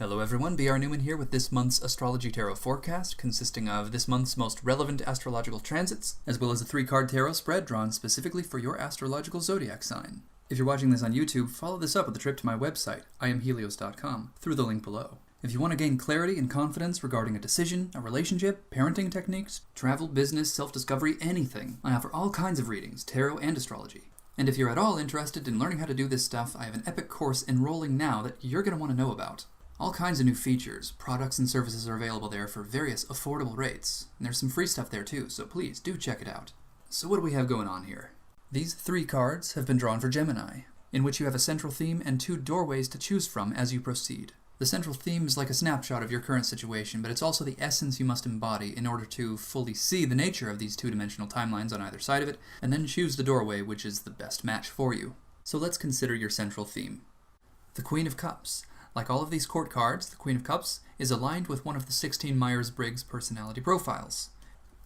Hello everyone, B.R. Newman here with this month's Astrology Tarot forecast, consisting of this month's most relevant astrological transits, as well as a 3-card tarot spread drawn specifically for your astrological zodiac sign. If you're watching this on YouTube, follow this up with a trip to my website, IamHelios.com, through the link below. If you want to gain clarity and confidence regarding a decision, a relationship, parenting techniques, travel, business, self-discovery, anything, I offer all kinds of readings, tarot and astrology. And if you're at all interested in learning how to do this stuff, I have an epic course enrolling now that you're going to want to know about. All kinds of new features, products and services are available there for various affordable rates. And there's some free stuff there too, so please do check it out. So what do we have going on here? These 3 cards have been drawn for Gemini, in which you have a central theme and 2 doorways to choose from as you proceed. The central theme is like a snapshot of your current situation, but it's also the essence you must embody in order to fully see the nature of these 2-dimensional timelines on either side of it, and then choose the doorway which is the best match for you. So let's consider your central theme. The Queen of Cups. Like all of these court cards, the Queen of Cups is aligned with one of the 16 Myers-Briggs personality profiles.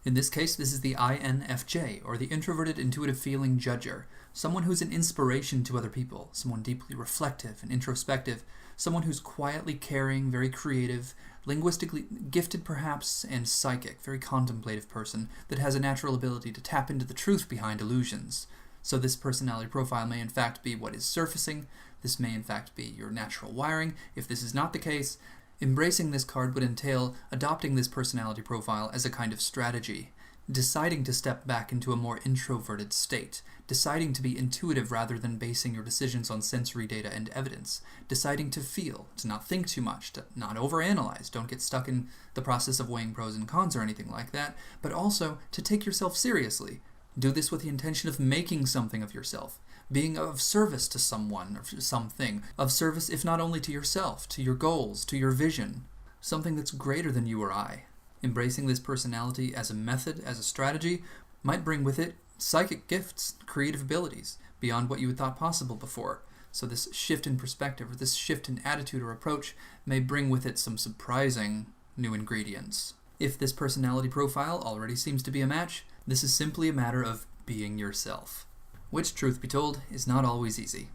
In this case, this is the INFJ, or the Introverted Intuitive Feeling Judger, someone who's an inspiration to other people, someone deeply reflective and introspective, someone who's quietly caring, very creative, linguistically gifted perhaps, and psychic, very contemplative person that has a natural ability to tap into the truth behind illusions. So this personality profile may in fact be what is surfacing. This may in fact be your natural wiring. If this is not the case, embracing this card would entail adopting this personality profile as a kind of strategy, deciding to step back into a more introverted state, deciding to be intuitive rather than basing your decisions on sensory data and evidence, deciding to feel, to not think too much, to not overanalyze, don't get stuck in the process of weighing pros and cons or anything like that, but also to take yourself seriously. Do this with the intention of making something of yourself, being of service to someone or something, of service if not only to yourself, to your goals, to your vision, something that's greater than you or I. Embracing this personality as a method, as a strategy, might bring with it psychic gifts, creative abilities, beyond what you had thought possible before. So this shift in perspective, or this shift in attitude or approach, may bring with it some surprising new ingredients. If this personality profile already seems to be a match, this is simply a matter of being yourself, which, truth be told, is not always easy.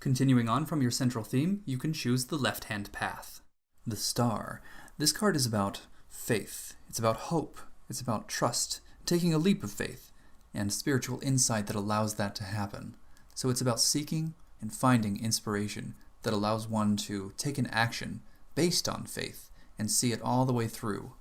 Continuing on from your central theme, you can choose the left-hand path. The Star. This card is about faith. It's about hope. It's about trust, taking a leap of faith, and spiritual insight that allows that to happen. So it's about seeking and finding inspiration that allows one to take an action based on faith and see it all the way through.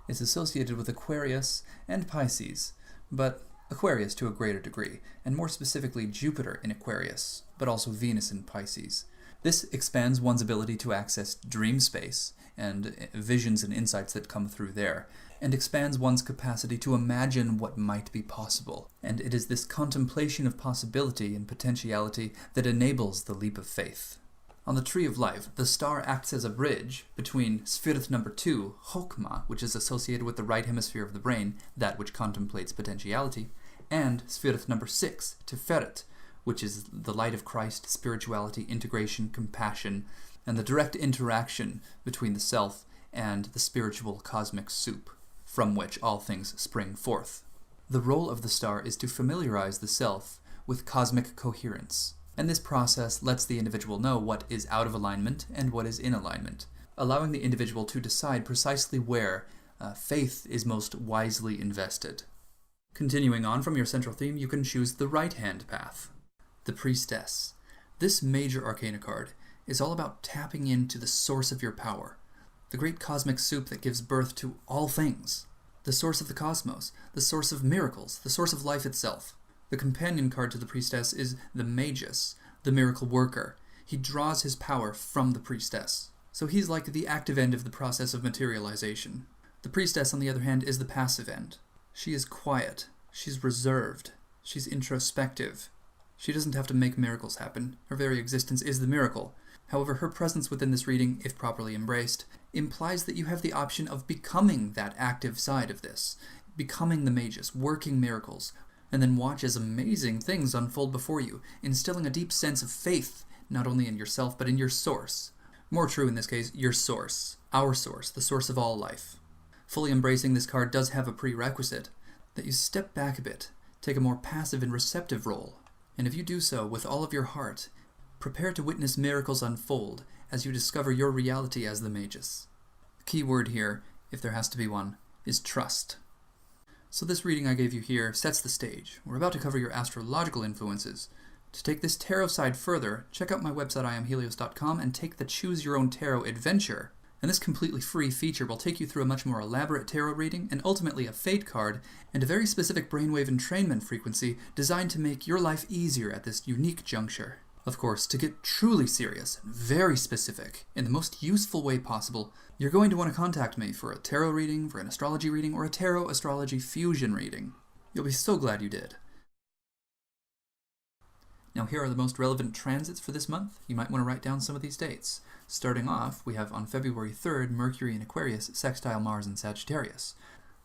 It's associated with Aquarius and Pisces, but Aquarius to a greater degree, and more specifically Jupiter in Aquarius, but also Venus in Pisces. This expands one's ability to access dream space and visions and insights that come through there, and expands one's capacity to imagine what might be possible. And it is this contemplation of possibility and potentiality that enables the leap of faith. On the Tree of Life, the Star acts as a bridge between Sphirth number 2, Chokmah, which is associated with the right hemisphere of the brain, that which contemplates potentiality, and Sphirth number 6, Tiferet, which is the light of Christ, spirituality, integration, compassion, and the direct interaction between the self and the spiritual cosmic soup, from which all things spring forth. The role of the Star is to familiarize the self with cosmic coherence. And this process lets the individual know what is out of alignment and what is in alignment, allowing the individual to decide precisely where faith is most wisely invested. Continuing on from your central theme, you can choose the right-hand path. The Priestess. This major arcana card is all about tapping into the source of your power, the great cosmic soup that gives birth to all things, the source of the cosmos, the source of miracles, the source of life itself. The companion card to the Priestess is the Magus, the miracle worker. He draws his power from the Priestess. So he's like the active end of the process of materialization. The Priestess, on the other hand, is the passive end. She is quiet. She's reserved. She's introspective. She doesn't have to make miracles happen. Her very existence is the miracle. However, her presence within this reading, if properly embraced, implies that you have the option of becoming that active side of this, becoming the Magus, working miracles, and then watch as amazing things unfold before you, instilling a deep sense of faith, not only in yourself, but in your source. More true in this case, your source, our source, the source of all life. Fully embracing this card does have a prerequisite, that you step back a bit, take a more passive and receptive role, and if you do so with all of your heart, prepare to witness miracles unfold as you discover your reality as the Magus. The key word here, if there has to be one, is trust. So this reading I gave you here sets the stage. We're about to cover your astrological influences. To take this tarot side further, check out my website IamHelios.com and take the Choose Your Own Tarot adventure. And this completely free feature will take you through a much more elaborate tarot reading and ultimately a fate card and a very specific brainwave entrainment frequency designed to make your life easier at this unique juncture. Of course, to get truly serious and very specific in the most useful way possible, you're going to want to contact me for a tarot reading, for an astrology reading, or a tarot astrology fusion reading. You'll be so glad you did. Now here are the most relevant transits for this month. You might want to write down some of these dates. Starting off, we have on February 3rd, Mercury in Aquarius sextile Mars in Sagittarius.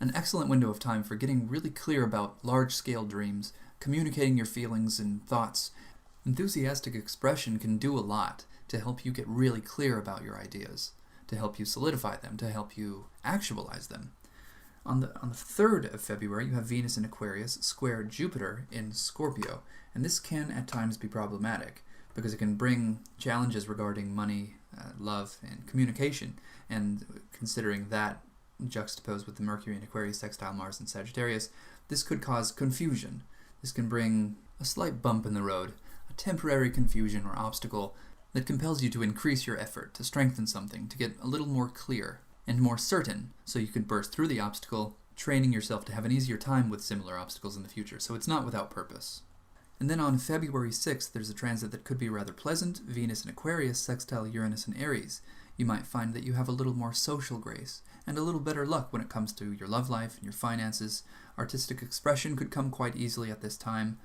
An excellent window of time for getting really clear about large-scale dreams, communicating your feelings and thoughts. Enthusiastic expression can do a lot to help you get really clear about your ideas, to help you solidify them, to help you actualize them. On the 3rd of February, you have Venus in Aquarius square Jupiter in Scorpio, and this can at times be problematic because it can bring challenges regarding money, love, and communication, and considering that juxtaposed with the Mercury in Aquarius sextile Mars in Sagittarius, this could cause confusion. This can bring a slight bump in the road, a temporary confusion or obstacle that compels you to increase your effort, to strengthen something, to get a little more clear and more certain, so you can burst through the obstacle, training yourself to have an easier time with similar obstacles in the future, so it's not without purpose. And then on February 6th, there's a transit that could be rather pleasant, Venus in Aquarius sextile Uranus in Aries. You might find that you have a little more social grace, and a little better luck when it comes to your love life and your finances. Artistic expression could come quite easily at this time.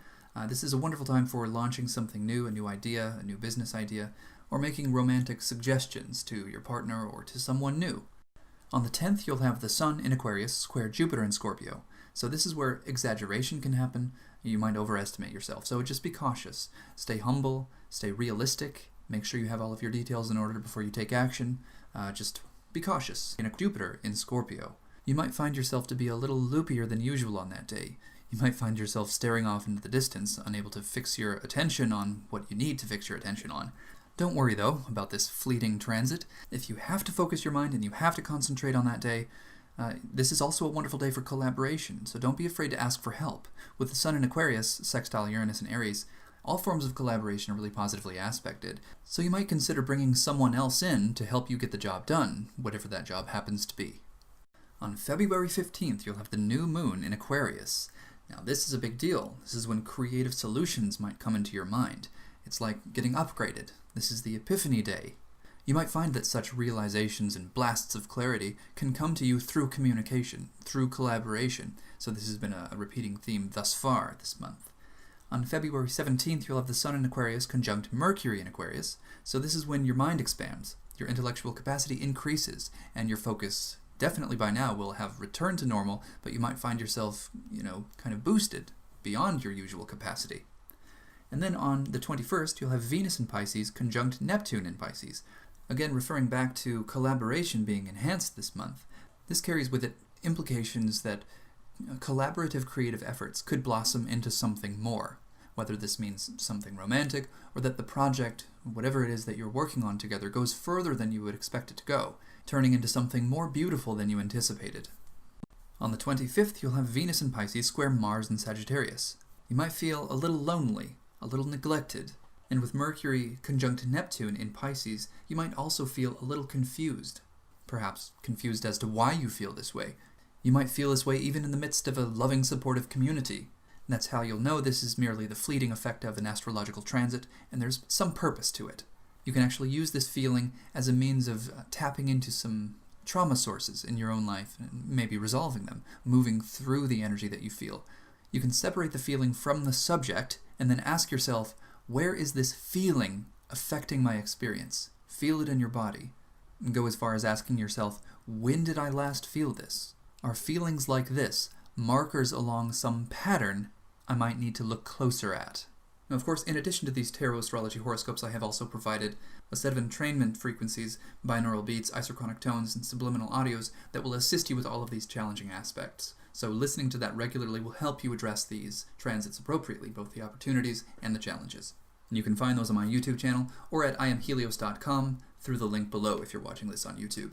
This is a wonderful time for launching something new, a new idea, a new business idea, or making romantic suggestions to your partner or to someone new. On the 10th, you'll have the Sun in Aquarius square Jupiter in Scorpio. So this is where exaggeration can happen. You might overestimate yourself, so just be cautious. Stay humble, stay realistic, make sure you have all of your details in order before you take action. Just be cautious. In Jupiter in Scorpio, you might find yourself to be a little loopier than usual on that day. You might find yourself staring off into the distance, unable to fix your attention on what you need to fix your attention on. Don't worry, though, about this fleeting transit. If you have to focus your mind and you have to concentrate on that day, this is also a wonderful day for collaboration, so don't be afraid to ask for help. With the Sun in Aquarius, sextile Uranus in Aries, all forms of collaboration are really positively aspected, so you might consider bringing someone else in to help you get the job done, whatever that job happens to be. On February 15th, you'll have the new moon in Aquarius. Now this is a big deal. This is when creative solutions might come into your mind. It's like getting upgraded. This is the Epiphany Day. You might find that such realizations and blasts of clarity can come to you through communication, through collaboration, so this has been a repeating theme thus far this month. On February 17th, you'll have the Sun in Aquarius conjunct Mercury in Aquarius, so this is when your mind expands, your intellectual capacity increases, and your focus definitely by now will have returned to normal, but you might find yourself, kind of boosted beyond your usual capacity. And then on the 21st, you'll have Venus in Pisces conjunct Neptune in Pisces. Again, referring back to collaboration being enhanced this month, this carries with it implications that collaborative creative efforts could blossom into something more, whether this means something romantic or that the project, whatever it is that you're working on together, goes further than you would expect it to go, turning into something more beautiful than you anticipated. On the 25th, you'll have Venus in Pisces square Mars in Sagittarius. You might feel a little lonely, a little neglected, and with Mercury conjunct Neptune in Pisces, you might also feel a little confused. Perhaps confused as to why you feel this way. You might feel this way even in the midst of a loving, supportive community. And that's how you'll know this is merely the fleeting effect of an astrological transit, and there's some purpose to it. You can actually use this feeling as a means of tapping into some trauma sources in your own life, and maybe resolving them, moving through the energy that you feel. You can separate the feeling from the subject, and then ask yourself, where is this feeling affecting my experience? Feel it in your body. And go as far as asking yourself, when did I last feel this? Are feelings like this markers along some pattern I might need to look closer at? Now, of course, in addition to these tarot astrology horoscopes, I have also provided a set of entrainment frequencies, binaural beats, isochronic tones, and subliminal audios that will assist you with all of these challenging aspects. So listening to that regularly will help you address these transits appropriately, both the opportunities and the challenges. And you can find those on my YouTube channel or at IamHelios.com. through the link below if you're watching this on YouTube.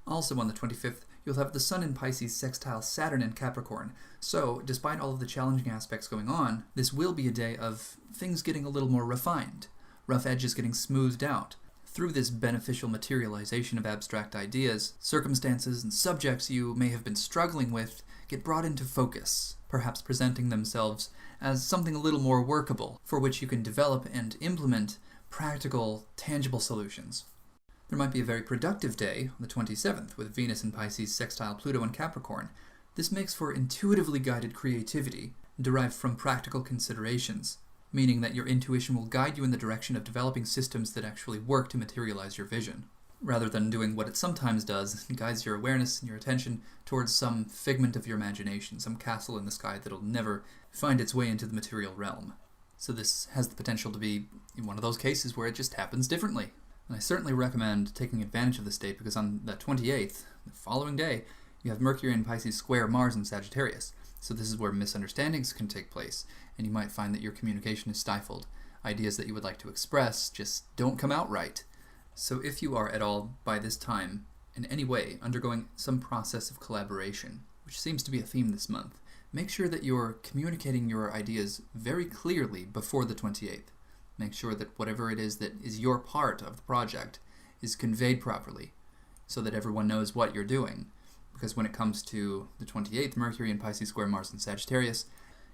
Also on the 25th, you'll have the Sun in Pisces sextile Saturn in Capricorn, so despite all of the challenging aspects going on, this will be a day of things getting a little more refined, rough edges getting smoothed out. Through this beneficial materialization of abstract ideas, circumstances and subjects you may have been struggling with get brought into focus, perhaps presenting themselves as something a little more workable, for which you can develop and implement practical, tangible solutions. There might be a very productive day on the 27th with Venus in Pisces sextile Pluto in Capricorn. This makes for intuitively guided creativity derived from practical considerations, meaning that your intuition will guide you in the direction of developing systems that actually work to materialize your vision, rather than doing what it sometimes does, guides your awareness and your attention towards some figment of your imagination, some castle in the sky that'll never find its way into the material realm. So this has the potential to be one of those cases where it just happens differently. And I certainly recommend taking advantage of this day because on the 28th, the following day, you have Mercury in Pisces square Mars in Sagittarius. So this is where misunderstandings can take place, and you might find that your communication is stifled. Ideas that you would like to express just don't come out right. So if you are at all, by this time, in any way, undergoing some process of collaboration, which seems to be a theme this month, make sure that you're communicating your ideas very clearly before the 28th. Make sure that whatever it is that is your part of the project is conveyed properly, so that everyone knows what you're doing. Because when it comes to the 28th, Mercury in Pisces square Mars in Sagittarius,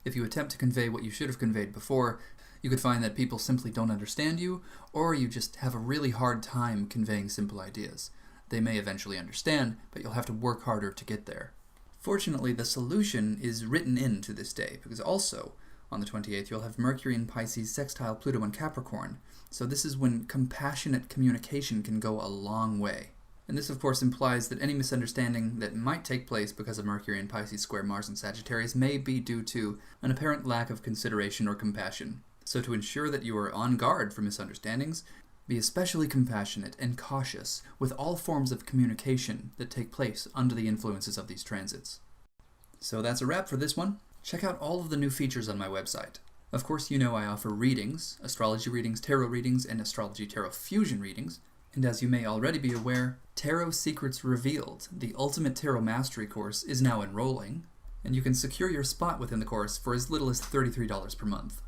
if you attempt to convey what you should have conveyed before, you could find that people simply don't understand you, or you just have a really hard time conveying simple ideas. They may eventually understand, but you'll have to work harder to get there. Fortunately, the solution is written into this day, because also, on the 28th, you'll have Mercury in Pisces sextile Pluto in Capricorn, so this is when compassionate communication can go a long way. And this, of course, implies that any misunderstanding that might take place because of Mercury in Pisces square Mars in Sagittarius may be due to an apparent lack of consideration or compassion. So to ensure that you are on guard for misunderstandings, be especially compassionate and cautious with all forms of communication that take place under the influences of these transits. So that's a wrap for this one. Check out all of the new features on my website. Of course, you know I offer readings, astrology readings, tarot readings, and astrology tarot fusion readings. And as you may already be aware, Tarot Secrets Revealed, the Ultimate Tarot Mastery course, is now enrolling, and you can secure your spot within the course for as little as $33 per month.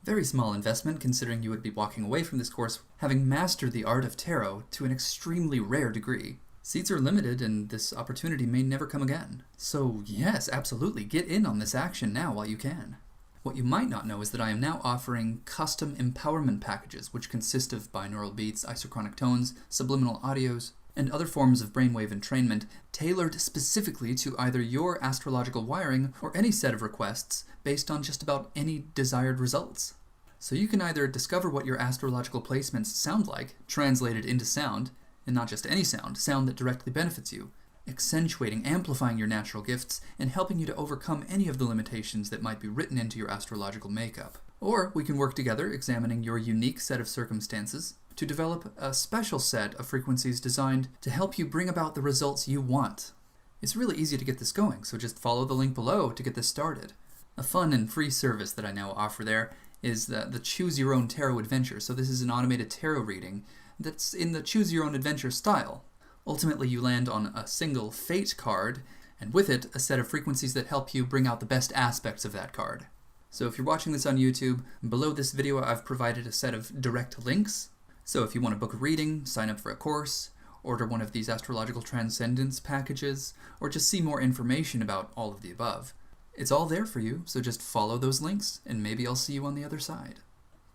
Very small investment considering you would be walking away from this course having mastered the art of tarot to an extremely rare degree. Seats are limited and this opportunity may never come again. So yes, absolutely, get in on this action now while you can. What you might not know is that I am now offering custom empowerment packages, which consist of binaural beats, isochronic tones, subliminal audios, and other forms of brainwave entrainment tailored specifically to either your astrological wiring or any set of requests based on just about any desired results. So you can either discover what your astrological placements sound like, translated into sound, and not just any sound that directly benefits you, accentuating, amplifying your natural gifts, and helping you to overcome any of the limitations that might be written into your astrological makeup. Or we can work together examining your unique set of circumstances to develop a special set of frequencies designed to help you bring about the results you want. It's really easy to get this going, so just follow the link below to get this started. A fun and free service that I now offer there is the Choose Your Own Tarot Adventure. So this is an automated tarot reading that's in the Choose Your Own Adventure style. Ultimately, you land on a single fate card, and with it, a set of frequencies that help you bring out the best aspects of that card. So if you're watching this on YouTube, below this video I've provided a set of direct links. So if you want to book a reading, sign up for a course, order one of these Astrological Transcendence packages, or just see more information about all of the above, it's all there for you, so just follow those links, and maybe I'll see you on the other side.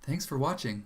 Thanks for watching.